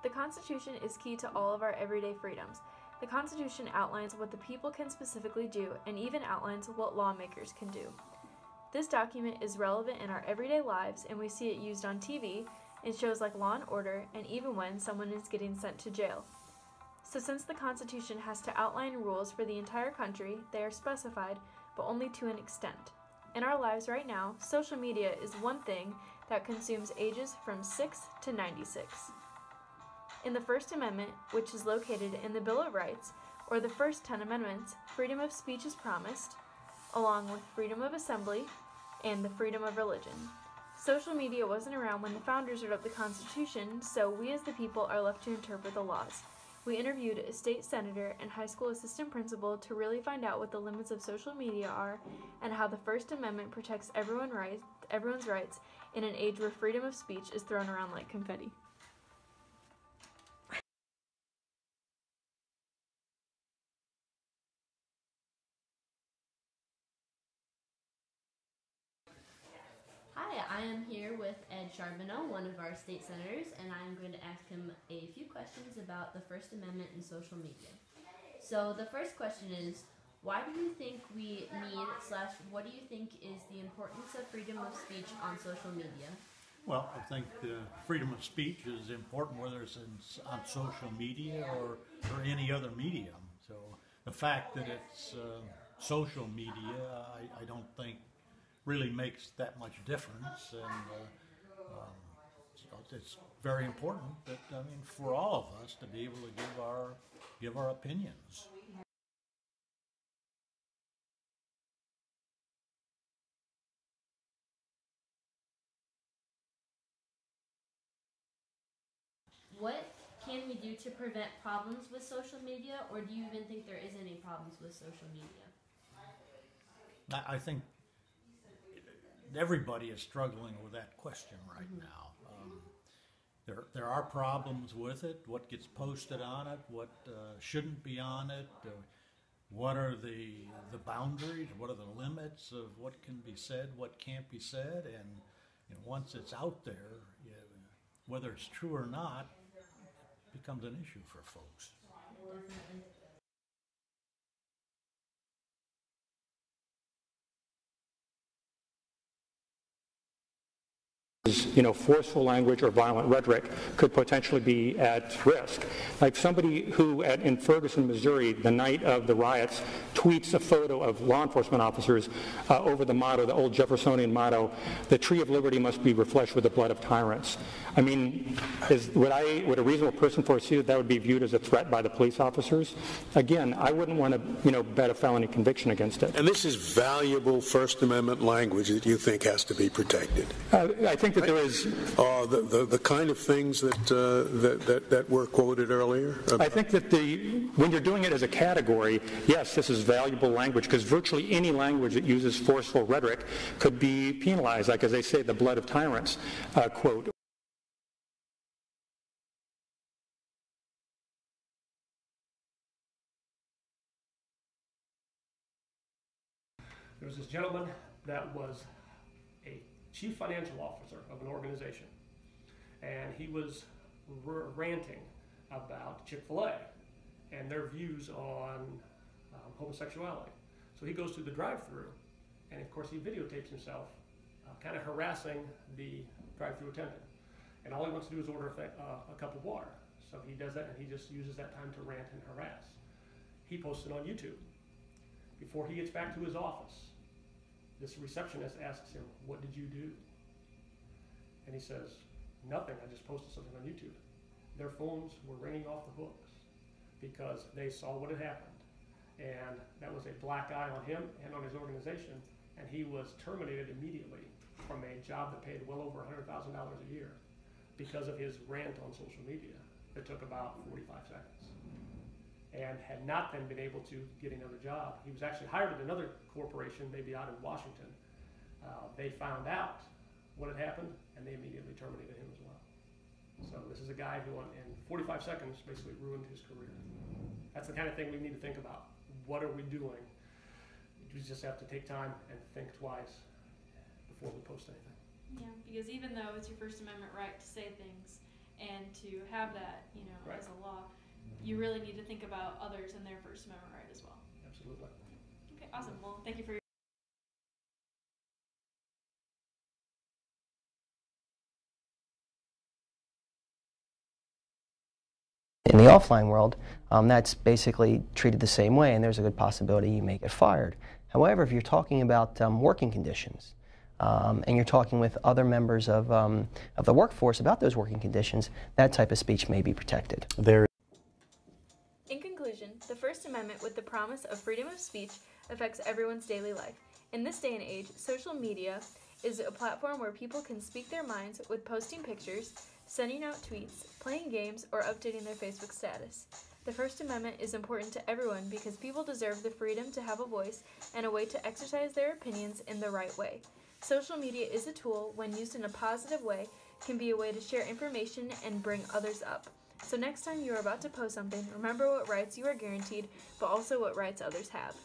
The Constitution is key to all of our everyday freedoms. The Constitution outlines what the people can specifically do and even outlines what lawmakers can do. This document is relevant in our everyday lives, and we see it used on TV, in shows like Law & Order, and even when someone is getting sent to jail. So since the Constitution has to outline rules for the entire country, they are specified, but only to an extent. In our lives right now, social media is one thing that consumes ages from 6 to 96. In the First Amendment, which is located in the Bill of Rights, or the first 10 amendments, freedom of speech is promised, along with freedom of assembly and the freedom of religion. Social media wasn't around when the founders wrote the Constitution, so we as the people are left to interpret the laws. We interviewed a state senator and high school assistant principal to really find out what the limits of social media are and how the First Amendment protects everyone's rights in an age where freedom of speech is thrown around like confetti. Hi, I am here with Ed Charbonneau, one of our state senators, and I'm going to ask him a few questions about the First Amendment and social media. So the first question is, why do you think we need / what do you think is the importance of freedom of speech on social media? Well, I think freedom of speech is important whether it's on social media or any other medium. So the fact that it's social media, I don't think really makes that much difference, and so it's very important that for all of us to be able to give our opinions. What can we do to prevent problems with social media, or do you even think there is any problems with social media? I think everybody is struggling with that question right now. There are problems with it. What gets posted on it? What shouldn't be on it? What are the boundaries? What are the limits of what can be said? What can't be said? And once it's out there, whether it's true or not, it becomes an issue for folks. Definitely. Forceful language or violent rhetoric could potentially be at risk. Like somebody who in Ferguson, Missouri, the night of the riots, tweets a photo of law enforcement officers over the motto, the old Jeffersonian motto, "The tree of liberty must be refreshed with the blood of tyrants." I mean, would a reasonable person foresee that would be viewed as a threat by the police officers? Again, I wouldn't want to, bet a felony conviction against it. And this is valuable First Amendment language that you think has to be protected. I think that there is the kind of things that were quoted earlier. I think that when you're doing it as a category, yes, this is valuable language, because virtually any language that uses forceful rhetoric could be penalized, like as they say, the blood of tyrants quote. There was this gentleman that was a chief financial officer of an organization, and he was ranting about Chick-fil-A and their views on homosexuality. So he goes through the drive-thru, and of course he videotapes himself kind of harassing the drive-thru attendant. And all he wants to do is order a cup of water. So he does that, and he just uses that time to rant and harass. He posts it on YouTube. Before he gets back to his office, this receptionist asks him, "What did you do?" And he says, "Nothing, I just posted something on YouTube." Their phones were ringing off the hooks because they saw what had happened. And that was a black eye on him and on his organization. And he was terminated immediately from a job that paid well over $100,000 a year because of his rant on social media that took about 45 seconds. And had not then been able to get another job. He was actually hired at another corporation, maybe out in Washington. They found out what had happened, and they immediately terminated him as well. So this is a guy who, in 45 seconds, basically ruined his career. That's the kind of thing we need to think about. What are we doing? We just have to take time and think twice before we post anything. Yeah, because even though it's your First Amendment right to say things and to to have that, Right. as a law, you really need to think about others and their First Amendment right as well. Absolutely. Okay, awesome. Well, thank you for your In the offline world, that's basically treated the same way, and there's a good possibility you may get fired. However, if you're talking about working conditions, and you're talking with other members of the workforce about those working conditions, that type of speech may be protected. In conclusion, the First Amendment, with the promise of freedom of speech, affects everyone's daily life. In this day and age, social media is a platform where people can speak their minds with posting pictures, sending out tweets, playing games, or updating their Facebook status. The First Amendment is important to everyone because people deserve the freedom to have a voice and a way to exercise their opinions in the right way. Social media is a tool, when used in a positive way, can be a way to share information and bring others up. So next time you are about to post something, remember what rights you are guaranteed, but also what rights others have.